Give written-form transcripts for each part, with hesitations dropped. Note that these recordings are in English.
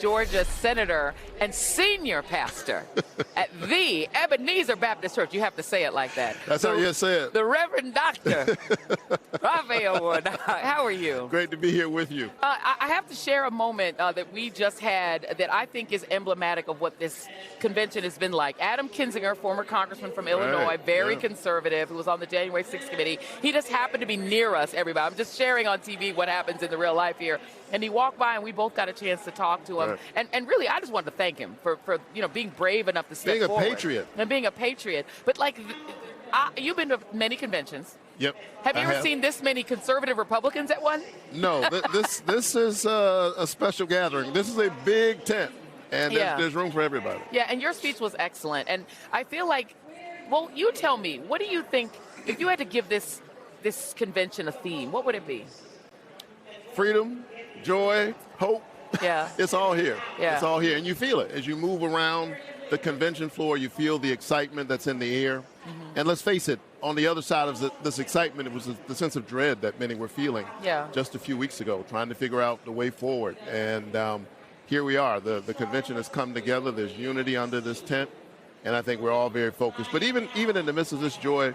Georgia senator and senior pastor at the Ebenezer Baptist Church. You have to say it like that. That's how you say it. The Reverend Dr. Raphael Warnock. How are you? Great to be here with you. I have to share a moment that we just had that I think is emblematic of what this convention has been like. Adam Kinzinger, former congressman from Illinois, very conservative, who was on the January 6th committee. He just happened to be near us, everybody. I'm just sharing on TV what happens in the real life here. And he walked by, and we both got a chance to talk to him. Right. And really, I just wanted to thank him for being brave enough to step forward. Being a patriot. And being a patriot. But, you've been to many conventions. Yep. Have you ever seen this many conservative Republicans at one? No. This is a special gathering. This is a big tent, and there's room for everybody. Yeah, and your speech was excellent. And I feel like, well, you tell me, what do you think, if you had to give this convention a theme, what would it be? Freedom, joy, hope. Yeah. It's all here. Yeah. It's all here. And you feel it. As you move around the convention floor, you feel the excitement that's in the air. Mm-hmm. And let's face it, on the other side of this excitement, it was the sense of dread that many were feeling just a few weeks ago, trying to figure out the way forward. And here we are. The convention has come together. There's unity under this tent. And I think we're all very focused. But even in the midst of this joy,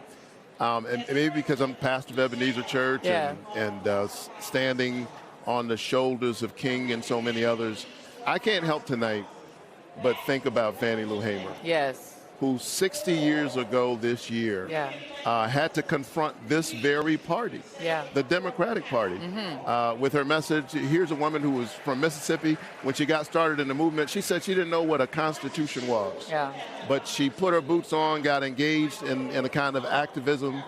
and maybe because I'm pastor of Ebenezer Church and standing on the shoulders of King and so many others, I can't help tonight but think about Fannie Lou Hamer. Yes. Who 60 years ago this year had to confront this very party, the Democratic Party, with her message. Here's a woman who was from Mississippi. When she got started in the movement, she said she didn't know what a constitution was. Yeah. But she put her boots on, got engaged in a kind of activism,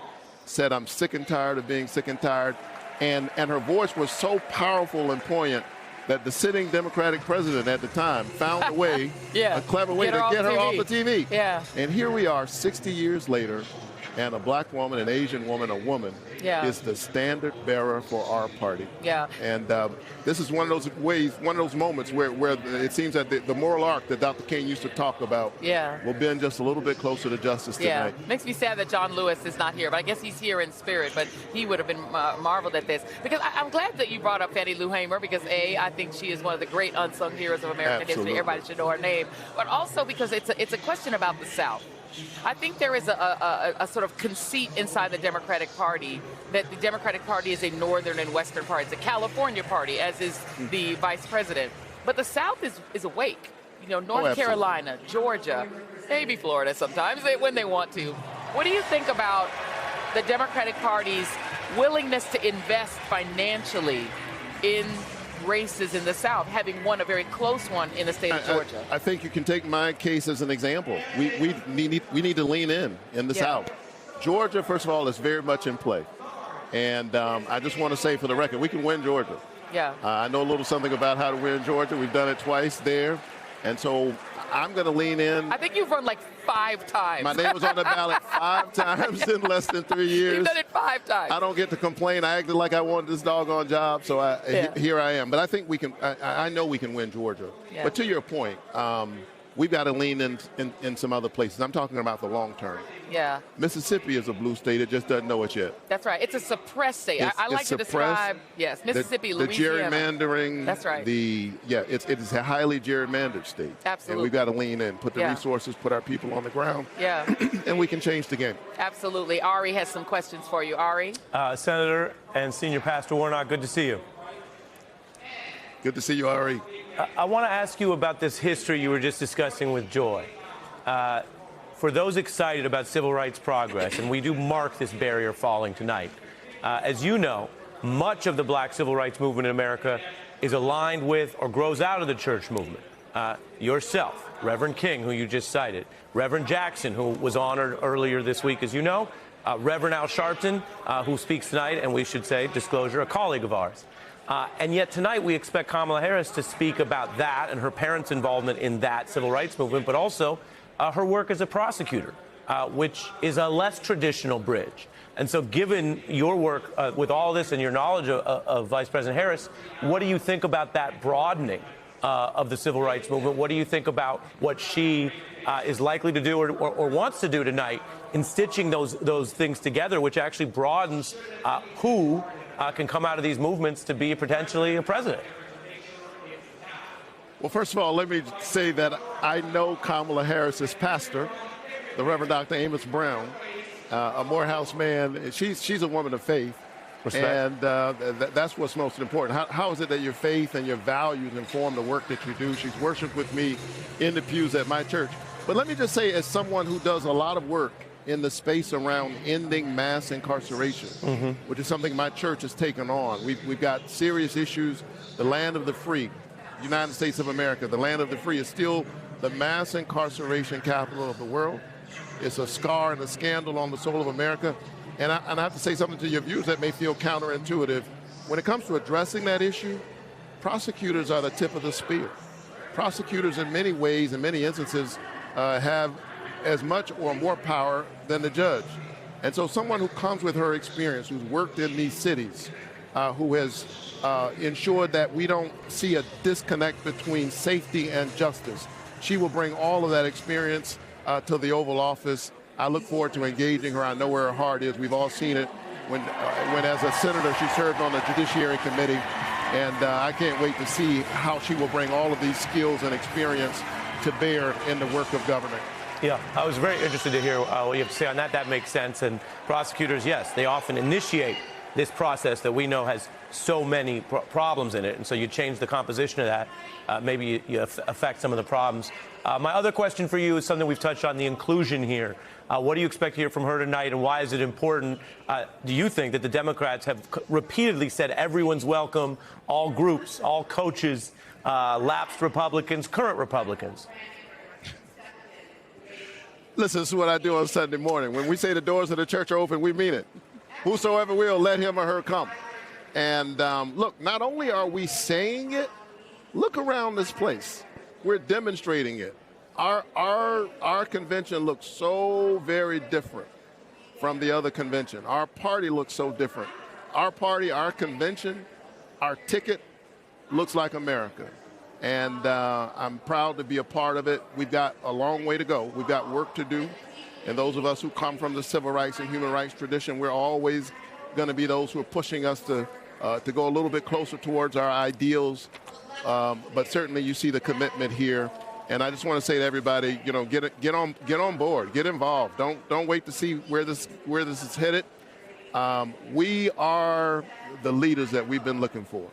said, I'm sick and tired of being sick and tired. And her voice was so powerful and poignant that the sitting Democratic president at the time found a way, a clever way to get her off the TV. Yeah. And here we are 60 years later, and a black woman, an Asian woman, a woman, is the standard bearer for our party. Yeah. And this is one of those ways, one of those moments where it seems that the moral arc that Dr. King used to talk about will bend just a little bit closer to justice tonight. Yeah. Makes me sad that John Lewis is not here, but I guess he's here in spirit, but he would have been marveled at this. Because I'm glad that you brought up Fannie Lou Hamer, because I think she is one of the great unsung heroes of American history. Everybody should know her name. But also because it's a question about the South. I think there is a sort of conceit inside the Democratic Party that the Democratic Party is a northern and western party. It's a California party, as is the vice president. But the South is awake. North Carolina, Georgia, maybe Florida sometimes when they want to. What do you think about the Democratic Party's willingness to invest financially in races in the South, having won a very close one in the state of Georgia? I think you can take my case as an example. We need to lean in the South. Georgia, first of all, is very much in play. And I just want to say for the record, we can win Georgia. Yeah. I know a little something about how to win Georgia. We've done it twice there. And so I'm going to lean in. I think you've run like 5 times. My name was on the ballot 5 times in less than 3 years. You've done it 5 times. I don't get to complain. I acted like I wanted this doggone job, so here I am. But I think we can. I know we can win Georgia. Yeah. But to your point, we've got to lean in some other places. I'm talking about the long term. Yeah. Mississippi is a blue state. It just doesn't know it yet. That's right. It's a suppressed state. I like to describe, Mississippi, Louisiana. The gerrymandering. That's right. It is a highly gerrymandered state. Absolutely. And we've got to lean in, put the resources, put our people on the ground. Yeah. And we can change the game. Absolutely. Ari has some questions for you. Ari? Senator and Senior Pastor Warnock, good to see you. Good to see you, Ari. I want to ask you about this history you were just discussing with Joy. For those excited about civil rights progress, and we do mark this barrier falling tonight, as you know, much of the black civil rights movement in America is aligned with or grows out of the church movement. Yourself, Reverend King, who you just cited, Reverend Jackson, who was honored earlier this week, as you know, Reverend Al Sharpton, who speaks tonight, and we should say, disclosure, a colleague of ours. And yet tonight we expect Kamala Harris to speak about that and her parents' involvement in that civil rights movement, but also her work as a prosecutor, which is a less traditional bridge. And so given your work with all this and your knowledge of Vice President Harris, what do you think about that broadening of the civil rights movement? What do you think about what she is likely to do or wants to do tonight in stitching those things together, which actually broadens who can come out of these movements to be potentially a president? Well, first of all, let me say that I know Kamala Harris's pastor, the Reverend Dr. Amos Brown, a Morehouse man. She's a woman of faith. Respect. And that's what's most important. How is it that your faith and your values inform the work that you do? She's worshiped with me in the pews at my church. But let me just say, as someone who does a lot of work in the space around ending mass incarceration, which is something my church has taken on. We've got serious issues. The land of the free, United States of America, the land of the free is still the mass incarceration capital of the world. It's a scar and a scandal on the soul of America. And I have to say something to your viewers that may feel counterintuitive. When it comes to addressing that issue, prosecutors are the tip of the spear. Prosecutors in many ways, in many instances, have as much or more power than the judge. And so someone who comes with her experience, who's worked in these cities, who has ensured that we don't see a disconnect between safety and justice, she will bring all of that experience to the Oval Office. I look forward to engaging her. I know where her heart is. We've all seen it when as a senator, she served on the Judiciary Committee. And I can't wait to see how she will bring all of these skills and experience to bear in the work of government. Yeah, I was very interested to hear what you have to say on that. That makes sense. And prosecutors, yes, they often initiate this process that we know has so many problems in it. And so you change the composition of that, maybe you affect some of the problems. My other question for you is something we've touched on, the inclusion here. What do you expect to hear from her tonight, and why is it important? Do you think that the Democrats have repeatedly said everyone's welcome, all groups, all coaches, lapsed Republicans, current Republicans? Listen, this is what I do on Sunday morning. When we say the doors of the church are open, we mean it. Whosoever will, let him or her come. And look, not only are we saying it, look around this place. We're demonstrating it. Our convention looks so very different from the other convention. Our party looks so different. Our party, our convention, our ticket looks like America. And I'm proud to be a part of it. We've got a long way to go. We've got work to do. And those of us who come from the civil rights and human rights tradition, we're always going to be those who are pushing us to go a little bit closer towards our ideals. But certainly you see the commitment here. And I just want to say to everybody, you know, get on board, get involved. Don't wait to see where this is headed. We are the leaders that we've been looking for.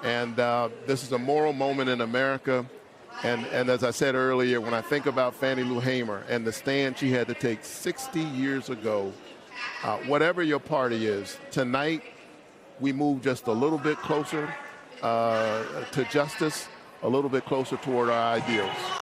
And this is a moral moment in America. And as I said earlier, when I think about Fannie Lou Hamer and the stand she had to take 60 years ago, whatever your party is, tonight we move just a little bit closer to justice, a little bit closer toward our ideals.